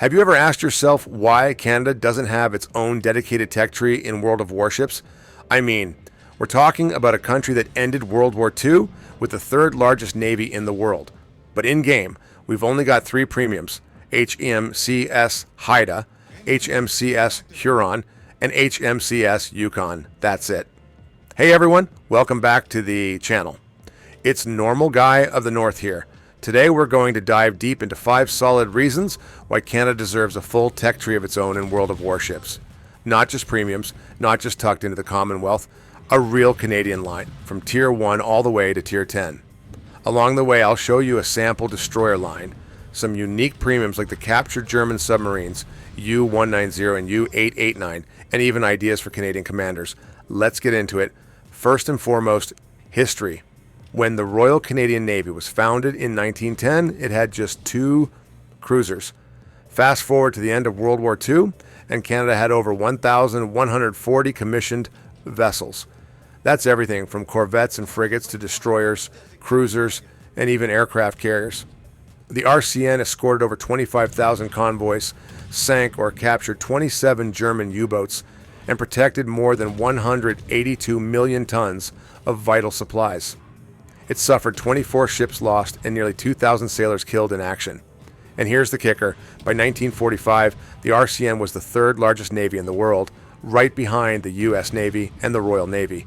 Have you ever asked yourself why Canada doesn't have its own dedicated tech tree in World of Warships? I mean, we're talking about a country that ended World War II with the third largest navy in the world. But in-game, we've only got three premiums: HMCS Haida, HMCS Huron, and HMCS Yukon. That's it. Hey everyone, welcome back to the channel. It's Normal Guy of the North here. Today we're going to dive deep into 5 solid reasons why Canada deserves a full tech tree of its own in World of Warships. Not just premiums, not just tucked into the Commonwealth, a real Canadian line, from Tier I all the way to Tier 10. Along the way, I'll show you a sample destroyer line, some unique premiums like the captured German submarines, U-190 and U-889, and even ideas for Canadian commanders. Let's get into it. First and foremost, history. When the Royal Canadian Navy was founded in 1910, it had just 2 cruisers. Fast forward to the end of World War II, and Canada had over 1,140 commissioned vessels. That's everything from corvettes and frigates to destroyers, cruisers, and even aircraft carriers. The RCN escorted over 25,000 convoys, sank or captured 27 German U-boats, and protected more than 182 million tons of vital supplies. It suffered 24 ships lost and nearly 2,000 sailors killed in action. And here's the kicker. By 1945, the RCN was the 3rd largest navy in the world, right behind the US Navy and the Royal Navy.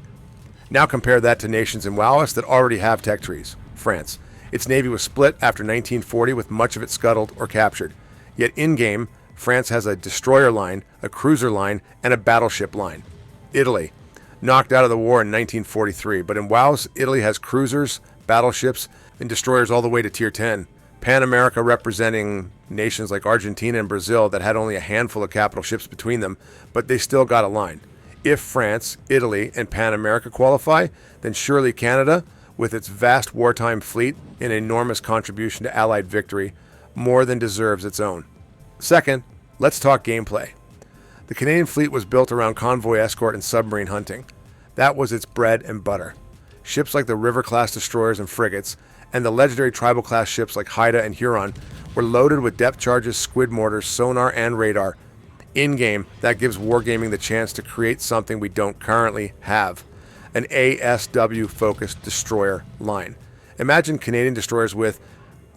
Now compare that to nations in WOWUS that already have tech trees. France. Its navy was split after 1940 with much of it scuttled or captured. Yet in-game, France has a destroyer line, a cruiser line, and a battleship line. Italy. Knocked out of the war in 1943, but in WOWUS, Italy has cruisers, battleships, and destroyers all the way to Tier 10. Pan America representing nations like Argentina and Brazil that had only a handful of capital ships between them, but they still got a line. If France, Italy, and Pan America qualify, then surely Canada, with its vast wartime fleet and enormous contribution to Allied victory, more than deserves its own. Second, let's talk gameplay. The Canadian fleet was built around convoy escort and submarine hunting. That was its bread and butter. Ships like the River-class destroyers and frigates, and the legendary tribal-class ships like Haida and Huron were loaded with depth charges, squid mortars, sonar, and radar. In-game, that gives Wargaming the chance to create something we don't currently have: an ASW-focused destroyer line. Imagine Canadian destroyers with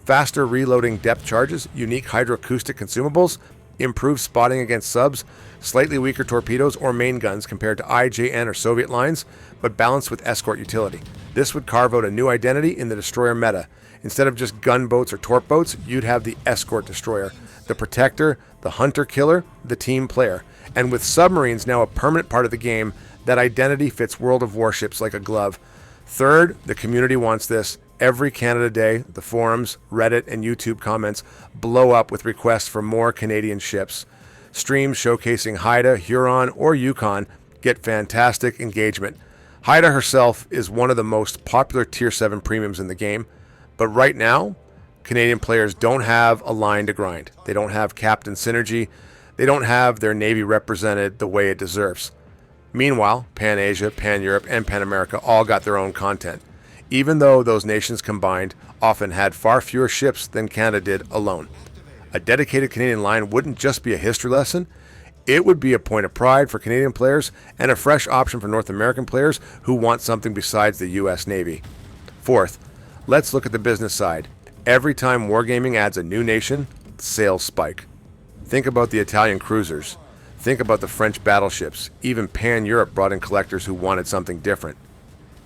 faster reloading depth charges, unique hydroacoustic consumables, improved spotting against subs, slightly weaker torpedoes or main guns compared to IJN or Soviet lines, but balanced with escort utility. This would carve out a new identity in the destroyer meta. Instead of just gunboats or torp boats, you'd have the escort destroyer, the protector, the hunter-killer, the team player. And with submarines now a permanent part of the game, that identity fits World of Warships like a glove. Third, the community wants this. Every Canada Day, the forums, Reddit, and YouTube comments blow up with requests for more Canadian ships. Streams showcasing Haida, Huron, or Yukon get fantastic engagement. Haida herself is one of the most popular Tier 7 premiums in the game, but right now, Canadian players don't have a line to grind. They don't have captain synergy. They don't have their navy represented the way it deserves. Meanwhile, Pan-Asia, Pan-Europe, and Pan-America all got their own content, even though those nations combined often had far fewer ships than Canada did alone. A dedicated Canadian line wouldn't just be a history lesson, it would be a point of pride for Canadian players and a fresh option for North American players who want something besides the US Navy. Fourth, let's look at the business side. Every time Wargaming adds a new nation, sales spike. Think about the Italian cruisers. Think about the French battleships. Even Pan-Europe brought in collectors who wanted something different.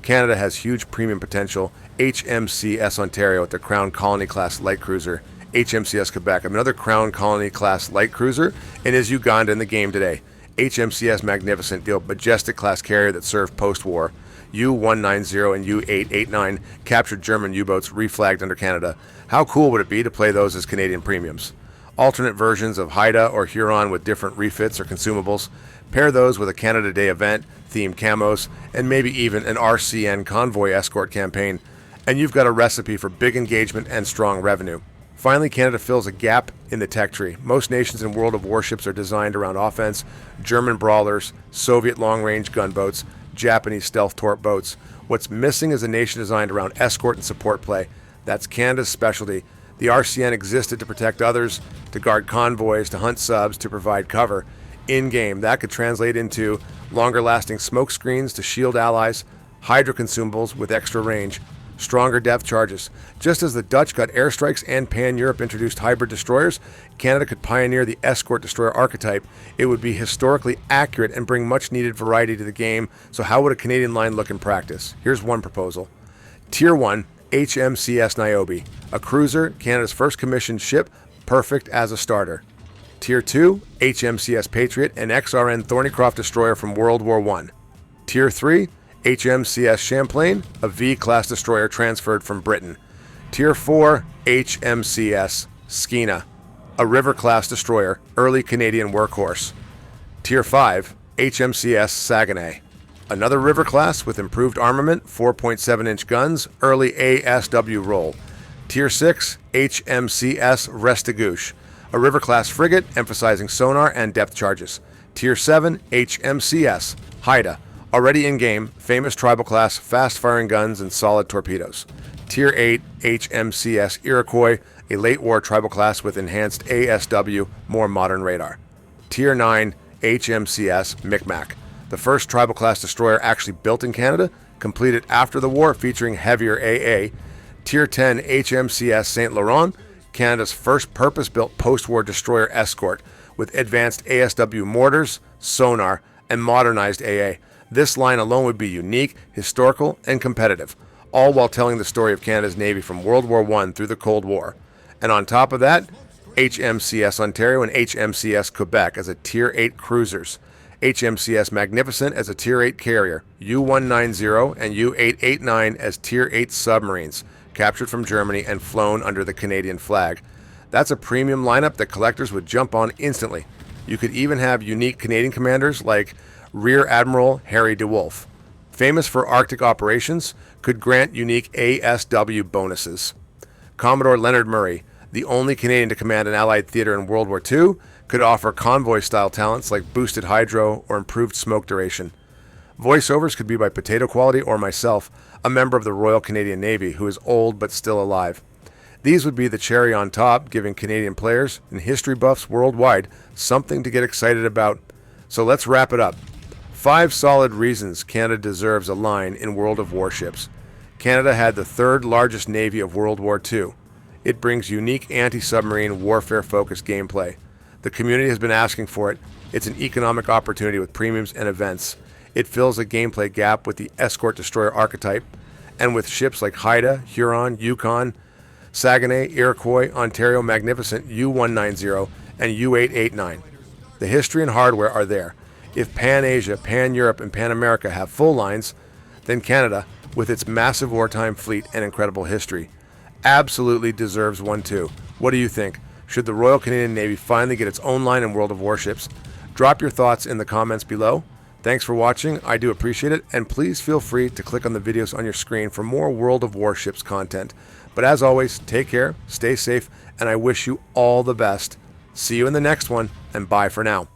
Canada has huge premium potential. HMCS Ontario with their Crown Colony class light cruiser, HMCS Quebec, another Crown Colony class light cruiser, and is Uganda in the game today. HMCS Magnificent, the majestic class carrier that served post-war. U-190 and U-889 captured German U-boats reflagged under Canada. How cool would it be to play those as Canadian premiums? Alternate versions of Haida or Huron with different refits or consumables. Pair those with a Canada Day event, themed camos, and maybe even an RCN convoy escort campaign, and you've got a recipe for big engagement and strong revenue. Finally, Canada fills a gap in the tech tree. Most nations in World of Warships are designed around offense: German brawlers, Soviet long-range gunboats, Japanese stealth torp boats. What's missing is a nation designed around escort and support play. That's Canada's specialty. The RCN existed to protect others, to guard convoys, to hunt subs, to provide cover. In-game, that could translate into longer-lasting smoke screens to shield allies, Hydra consumables with extra range, stronger depth charges. Just as the Dutch got Airstrikes and Pan-Europe introduced hybrid destroyers, Canada could pioneer the escort destroyer archetype. It would be historically accurate and bring much-needed variety to the game. So how would a Canadian line look in practice? Here's one proposal. Tier I HMCS Niobe, a cruiser, Canada's first commissioned ship, perfect as a starter. Tier II HMCS Patriot, an XRN Thornycroft destroyer from World War I. Tier III HMCS Champlain, a V-class destroyer transferred from Britain. Tier IV HMCS Skeena, a river-class destroyer, early Canadian workhorse. Tier V HMCS Saguenay, another river class with improved armament, 4.7-inch guns, early ASW role. Tier 6 HMCS Restigouche, a river-class frigate emphasizing sonar and depth charges. Tier 7 HMCS Haida, already in-game, famous tribal class, fast-firing guns and solid torpedoes. Tier 8 HMCS Iroquois, a late-war tribal class with enhanced ASW, more modern radar. Tier 9 HMCS Micmac, the first tribal class destroyer actually built in Canada, completed after the war, featuring heavier AA. Tier 10 HMCS St. Laurent, Canada's first purpose-built post-war destroyer escort, with advanced ASW mortars, sonar, and modernized AA. This line alone would be unique, historical, and competitive, all while telling the story of Canada's Navy from World War I through the Cold War. And on top of that, HMCS Ontario and HMCS Quebec as a Tier 8 cruisers, HMCS Magnificent as a Tier 8 carrier, U-190 and U-889 as Tier 8 submarines, captured from Germany and flown under the Canadian flag. That's a premium lineup that collectors would jump on instantly. You could even have unique Canadian commanders like Rear Admiral Harry DeWolf, famous for Arctic operations, could grant unique ASW bonuses. Commodore Leonard Murray, the only Canadian to command an Allied theater in World War II, could offer convoy-style talents like boosted hydro or improved smoke duration. Voiceovers could be by Potato Quality or myself, a member of the Royal Canadian Navy who is old but still alive. These would be the cherry on top, giving Canadian players and history buffs worldwide something to get excited about. So let's wrap it up. 5 solid reasons Canada deserves a line in World of Warships. Canada had the 3rd largest navy of World War II. It brings unique anti-submarine warfare-focused gameplay. The community has been asking for it. It's an economic opportunity with premiums and events. It fills a gameplay gap with the escort destroyer archetype, and with ships like Haida, Huron, Yukon, Saguenay, Iroquois, Ontario, Magnificent, U-190, and U-889. The history and hardware are there. If Pan-Asia, Pan-Europe, and Pan-America have full lines, then Canada, with its massive wartime fleet and incredible history, absolutely deserves one too. What do you think? Should the Royal Canadian Navy finally get its own line in World of Warships? Drop your thoughts in the comments below. Thanks for watching, I do appreciate it, and please feel free to click on the videos on your screen for more World of Warships content. But as always, take care, stay safe, and I wish you all the best. See you in the next one, and bye for now.